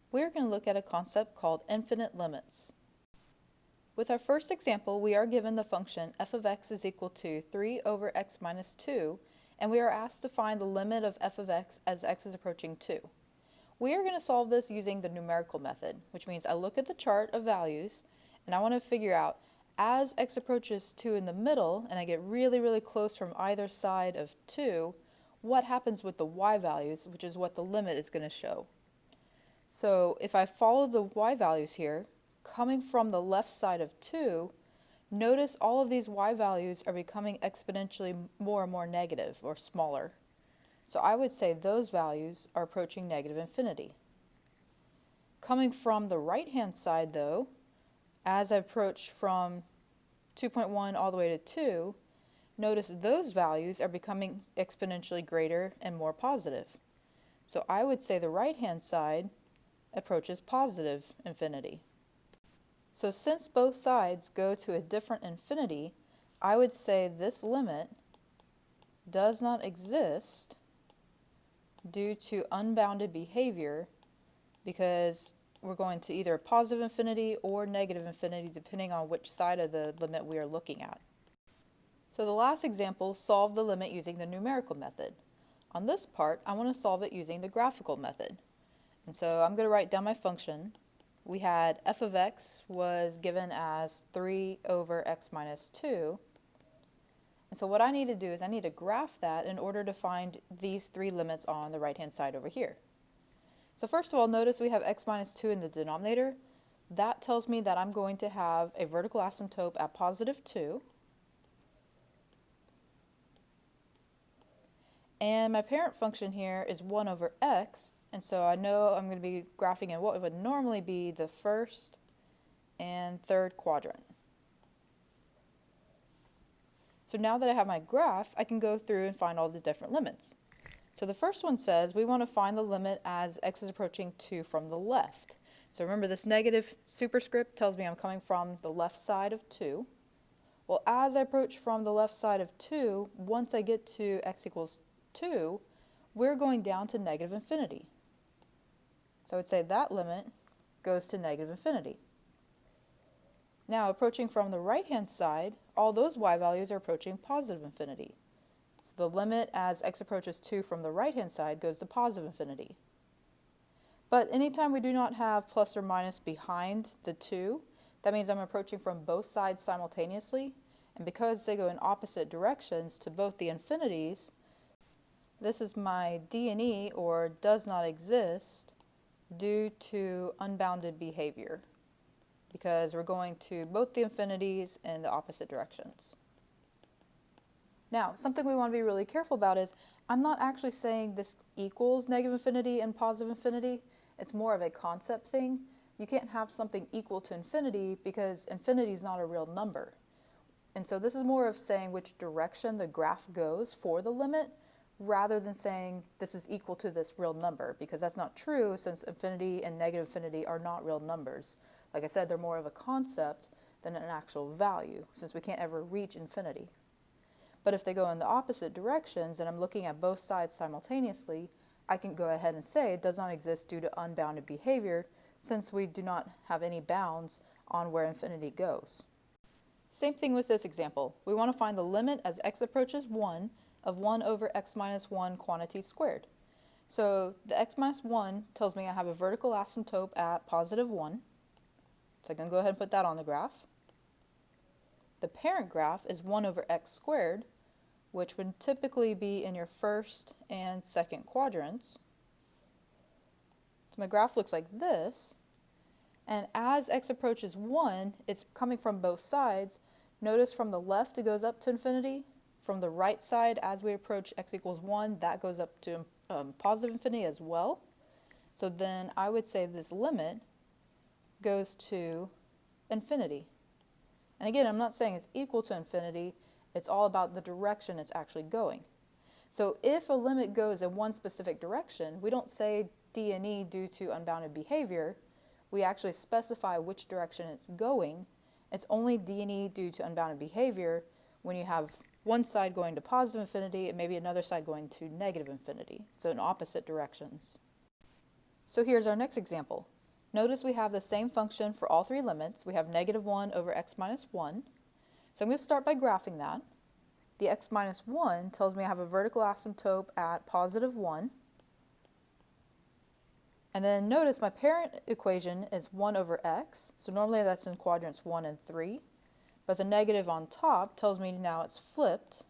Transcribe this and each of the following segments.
We're going to look at a concept called infinite limits. With our first example, we are given the function f of x is equal to 3 over x minus 2, and we are asked to find the limit of f of x as x is approaching 2. We are going to solve this using the numerical method, which means I look at the chart of values, and I want to figure out as x approaches 2 in the middle, and I get really close from either side of 2, what happens with the y values, which is what the limit is going to show. So if I follow the y values here, coming from the left side of 2, notice all of these y values are becoming exponentially more and more negative or smaller. So I would say those values are approaching negative infinity. Coming from the right-hand side though, as I approach from 2.1 all the way to 2, notice those values are becoming exponentially greater and more positive. So I would say the right-hand side approaches positive infinity. So since both sides go to a different infinity, I would say this limit does not exist due to unbounded behavior, because we're going to either positive infinity or negative infinity depending on which side of the limit we are looking at. So the last example solved the limit using the numerical method. On this part, I want to solve it using the graphical method. And so I'm going to write down my function. We had f of x was given as 3 over x minus 2. And so what I need to do is I need to graph that in order to find these three limits on the right-hand side over here. So first of all, notice we have x minus 2 in the denominator. That tells me that I'm going to have a vertical asymptote at positive 2. And my parent function here is 1 over x, and so I know I'm going to be graphing in what would normally be the first and third quadrant. So now that I have my graph, I can go through and find all the different limits. So the first one says we want to find the limit as x is approaching 2 from the left. So remember, this negative superscript tells me I'm coming from the left side of 2. Well, as I approach from the left side of 2, once I get to x equals 2, we're going down to negative infinity. So I would say that limit goes to negative infinity. Now, approaching from the right-hand side, all those y values are approaching positive infinity. So the limit as x approaches 2 from the right-hand side goes to positive infinity. But anytime we do not have plus or minus behind the 2, that means I'm approaching from both sides simultaneously. And because they go in opposite directions to both the infinities, this is my D and E, or does not exist, due to unbounded behavior, because we're going to both the infinities in the opposite directions. Now, something we want to be really careful about is I'm not actually saying this equals negative infinity and positive infinity. It's more of a concept thing. You can't have something equal to infinity because infinity is not a real number. And so this is more of saying which direction the graph goes for the limit, rather than saying this is equal to this real number, because that's not true, since infinity and negative infinity are not real numbers. Like I said, they're more of a concept than an actual value, since we can't ever reach infinity. But if they go in the opposite directions and I'm looking at both sides simultaneously, I can go ahead and say it does not exist due to unbounded behavior, since we do not have any bounds on where infinity goes. Same thing with this example. We want to find the limit as x approaches 1 of 1 over x minus 1 quantity squared. So the x minus 1 tells me I have a vertical asymptote at positive 1. So I can go ahead and put that on the graph. The parent graph is 1 over x squared, which would typically be in your first and second quadrants. So my graph looks like this. And as x approaches 1, it's coming from both sides. Notice from the left it goes up to infinity. From the right side, as we approach x equals 1, that goes up to positive infinity as well. So then I would say this limit goes to infinity. And again, I'm not saying it's equal to infinity. It's all about the direction it's actually going. So if a limit goes in one specific direction, we don't say D and E due to unbounded behavior. We actually specify which direction it's going. It's only D and E due to unbounded behavior when you have one side going to positive infinity and maybe another side going to negative infinity, so in opposite directions. So here's our next example. Notice we have the same function for all three limits. We have -1 over x minus 1. So I'm going to start by graphing that. The x minus 1 tells me I have a vertical asymptote at +1. And then notice my parent equation is 1 over x. So normally that's in quadrants 1 and 3. But the negative on top tells me now it's flipped.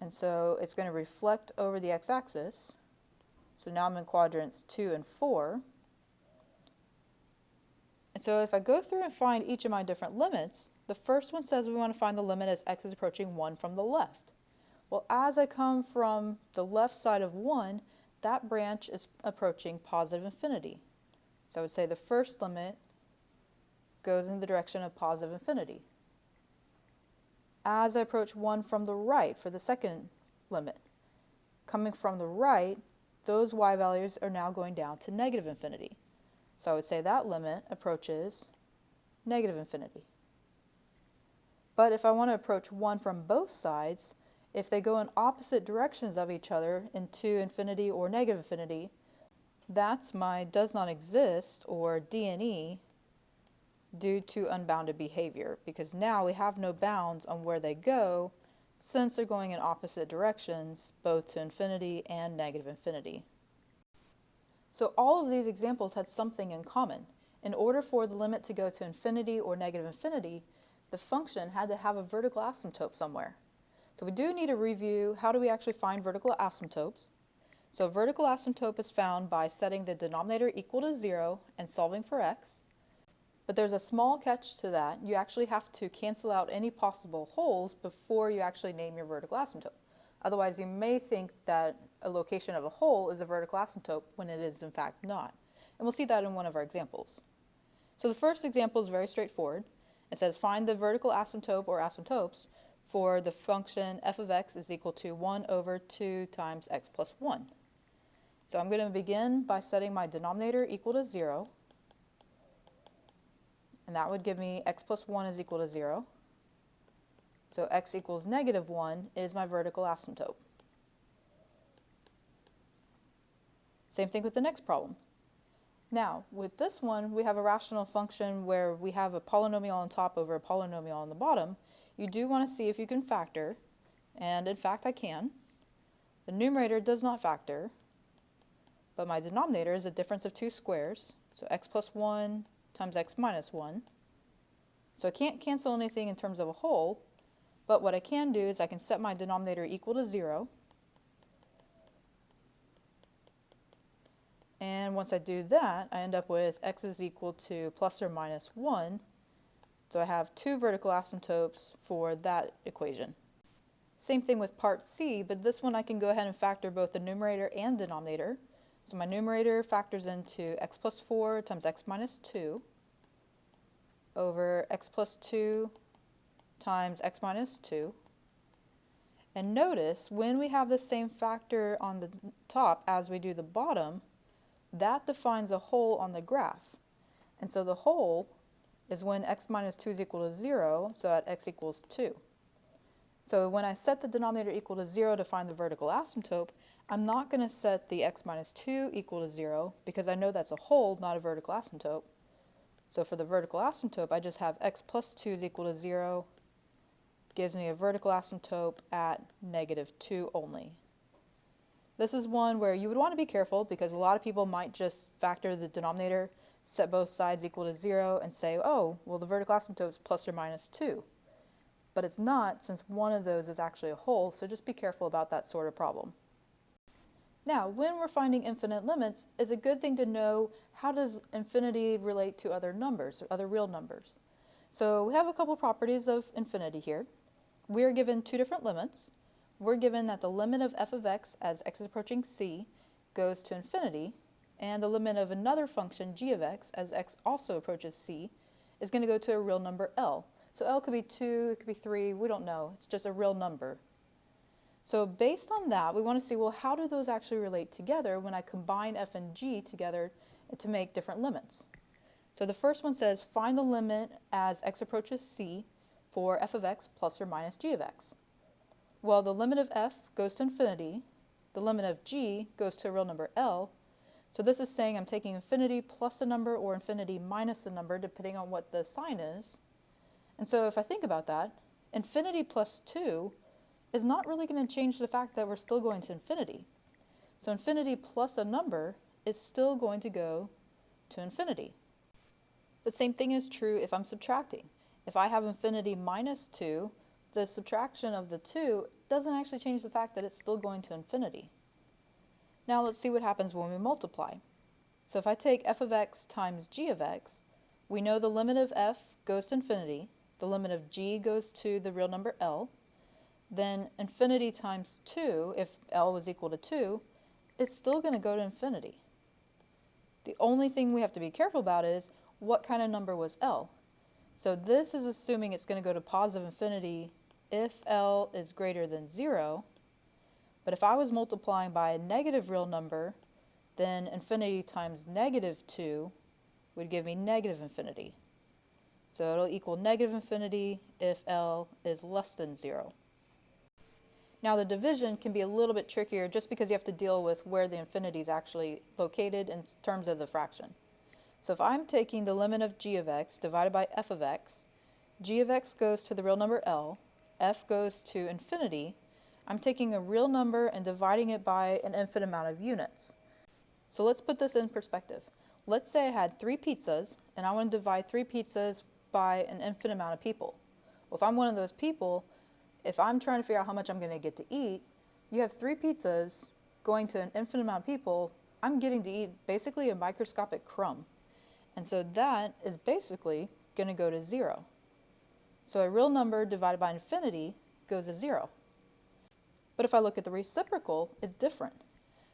And so it's going to reflect over the x-axis. So now I'm in quadrants 2 and 4. And so if I go through and find each of my different limits, the first one says we want to find the limit as x is approaching 1 from the left. Well, as I come from the left side of 1, that branch is approaching positive infinity. So I would say the first limit goes in the direction of positive infinity. As I approach 1 from the right for the second limit, coming from the right, those y values are now going down to negative infinity. So I would say that limit approaches negative infinity. But if I want to approach 1 from both sides, if they go in opposite directions of each other into infinity or negative infinity, that's my does not exist, or DNE, due to unbounded behavior, because now we have no bounds on where they go since they're going in opposite directions, both to infinity and negative infinity. So all of these examples had something in common. In order for the limit to go to infinity or negative infinity, the function had to have a vertical asymptote somewhere. So we do need to review how do we actually find vertical asymptotes. So vertical asymptote is found by setting the denominator equal to 0 and solving for x. But there's a small catch to that. You actually have to cancel out any possible holes before you actually name your vertical asymptote. Otherwise, you may think that a location of a hole is a vertical asymptote when it is in fact not. And we'll see that in one of our examples. So the first example is very straightforward. It says find the vertical asymptote or asymptotes for the function f of x is equal to 1 over 2 times x plus 1. So I'm going to begin by setting my denominator equal to 0. And that would give me x plus 1 is equal to 0. So x equals -1 is my vertical asymptote. Same thing with the next problem. Now, with this one, we have a rational function where we have a polynomial on top over a polynomial on the bottom. You do want to see if you can factor, and in fact I can. The numerator does not factor, but my denominator is a difference of two squares, so x plus 1 times x minus 1. So I can't cancel anything in terms of a whole, but what I can do is I can set my denominator equal to 0. And once I do that, I end up with x is equal to plus or minus 1. So I have two vertical asymptotes for that equation. Same thing with part C, but this one I can go ahead and factor both the numerator and denominator. So my numerator factors into x plus 4 times x minus 2 over x plus 2 times x minus 2. And notice when we have the same factor on the top as we do the bottom, that defines a hole on the graph. And so the hole is when x minus 2 is equal to 0, so at x equals 2. So when I set the denominator equal to 0 to find the vertical asymptote, I'm not going to set the x minus 2 equal to 0 because I know that's a hole, not a vertical asymptote. So for the vertical asymptote, I just have x plus 2 is equal to 0, gives me a vertical asymptote at -2 only. This is one where you would want to be careful because a lot of people might just factor the denominator, set both sides equal to 0, and say, oh, well, the vertical asymptote is plus or minus 2. But it's not, since one of those is actually a whole, so just be careful about that sort of problem. Now, when we're finding infinite limits, it's a good thing to know how does infinity relate to other numbers, or other real numbers. So we have a couple properties of infinity here. We are given two different limits. We're given that the limit of f of x as x is approaching c goes to infinity, and the limit of another function g of x as x also approaches c is going to go to a real number L. So L could be 2, it could be 3, we don't know. It's just a real number. So based on that, we want to see, well, how do those actually relate together when I combine f and g together to make different limits? So the first one says, find the limit as x approaches c for f of x plus or minus g of x. Well, the limit of f goes to infinity, the limit of g goes to a real number L, So this is saying I'm taking infinity plus a number or infinity minus a number, depending on what the sign is. And so if I think about that, infinity plus 2 is not really going to change the fact that we're still going to infinity. So infinity plus a number is still going to go to infinity. The same thing is true if I'm subtracting. If I have infinity minus 2, the subtraction of the 2 doesn't actually change the fact that it's still going to infinity. Now let's see what happens when we multiply. So if I take f of x times g of x, we know the limit of f goes to infinity, the limit of g goes to the real number L, then infinity times 2, if L was equal to 2, it's still going to go to infinity. The only thing we have to be careful about is what kind of number was L. So this is assuming it's going to go to positive infinity if L is greater than 0. But if I was multiplying by a negative real number, then infinity times negative 2 would give me negative infinity. So it'll equal negative infinity if L is less than 0. Now the division can be a little bit trickier just because you have to deal with where the infinity is actually located in terms of the fraction. So if I'm taking the limit of g of x divided by f of x, g of x goes to the real number L, f goes to infinity, I'm taking a real number and dividing it by an infinite amount of units. So let's put this in perspective. Let's say I had 3 pizzas and I want to divide 3 pizzas by an infinite amount of people. Well, if I'm one of those people, if I'm trying to figure out how much I'm going to get to eat, you have 3 pizzas going to an infinite amount of people, I'm getting to eat basically a microscopic crumb. And so that is basically going to go to 0. So a real number divided by infinity goes to 0. But if I look at the reciprocal, it's different.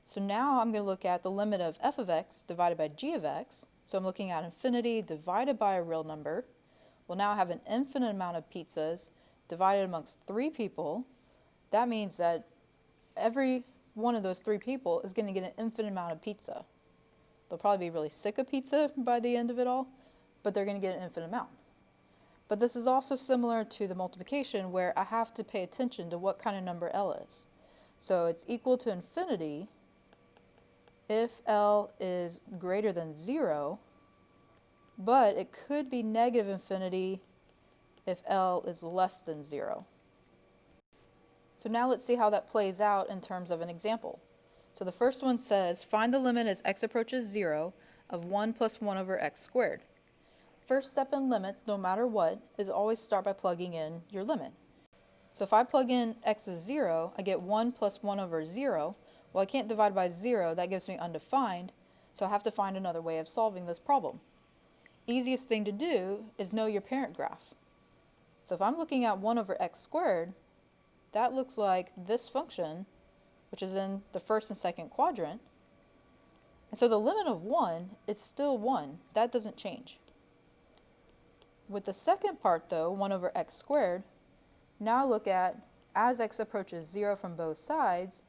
So now I'm going to look at the limit of f of x divided by g of x. So I'm looking at infinity divided by a real number. Well, now I have an infinite amount of pizzas divided amongst 3 people. That means that every one of those 3 people is going to get an infinite amount of pizza. They'll probably be really sick of pizza by the end of it all, but they're going to get an infinite amount. But this is also similar to the multiplication where I have to pay attention to what kind of number L is. So it's equal to infinity if L is greater than 0, but it could be negative infinity if L is less than 0. So now let's see how that plays out in terms of an example. So the first one says, find the limit as x approaches 0 of 1 plus 1 over x squared. First step in limits, no matter what, is always start by plugging in your limit. So if I plug in x is 0, I get 1 plus 1 over 0. Well, I can't divide by 0, that gives me undefined, so I have to find another way of solving this problem. Easiest thing to do is know your parent graph. So if I'm looking at 1 over x squared, that looks like this function, which is in the first and second quadrant. And so the limit of 1 is still 1. That doesn't change. With the second part, though, 1 over x squared, now look at, as x approaches 0 from both sides,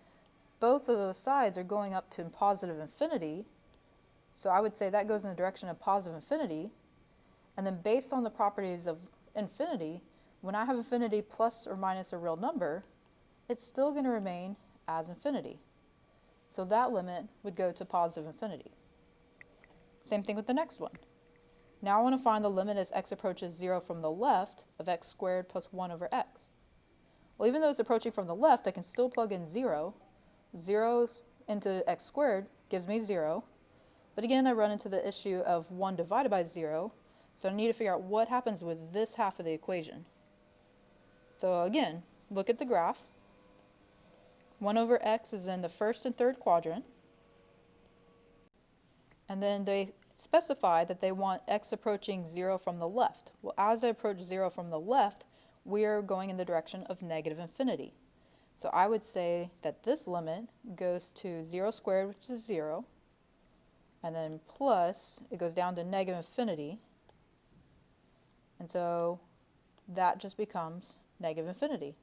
both of those sides are going up to positive infinity. So I would say that goes in the direction of positive infinity. And then based on the properties of infinity, when I have infinity plus or minus a real number, it's still going to remain as infinity. So that limit would go to positive infinity. Same thing with the next one. Now I want to find the limit as x approaches 0 from the left of x squared plus 1 over x. Well, even though it's approaching from the left, I can still plug in 0. 0 into x squared gives me 0. But again, I run into the issue of 1 divided by 0. So I need to figure out what happens with this half of the equation. So again, look at the graph. 1 over x is in the first and third quadrant. And then they specify that they want x approaching 0 from the left. Well, as I approach 0 from the left, we are going in the direction of negative infinity. So I would say that this limit goes to 0 squared, which is 0, and then plus, it goes down to negative infinity. And so that just becomes negative infinity.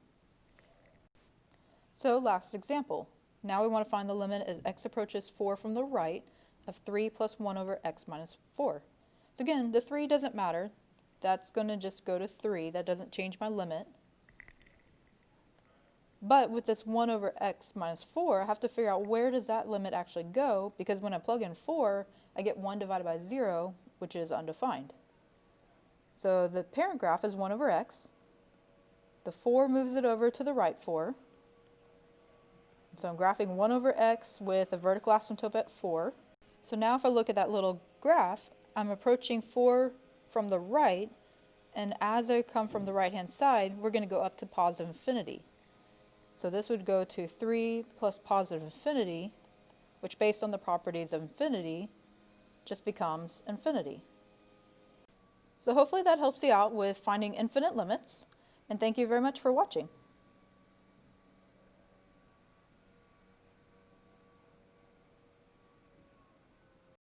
So last example. Now we want to find the limit as x approaches 4 from the right of 3 plus 1 over x minus 4. So again, the 3 doesn't matter. That's going to just go to 3. That doesn't change my limit. But with this 1 over x minus 4, I have to figure out where does that limit actually go, because when I plug in 4, I get 1 divided by 0, which is undefined. So the parent graph is 1 over x. The 4 moves it over to the right 4. So I'm graphing 1 over x with a vertical asymptote at 4. So now if I look at that little graph, I'm approaching 4 from the right, and as I come from the right-hand side, we're going to go up to positive infinity. So this would go to 3 plus positive infinity, which based on the properties of infinity, just becomes infinity. So hopefully that helps you out with finding infinite limits, and thank you very much for watching.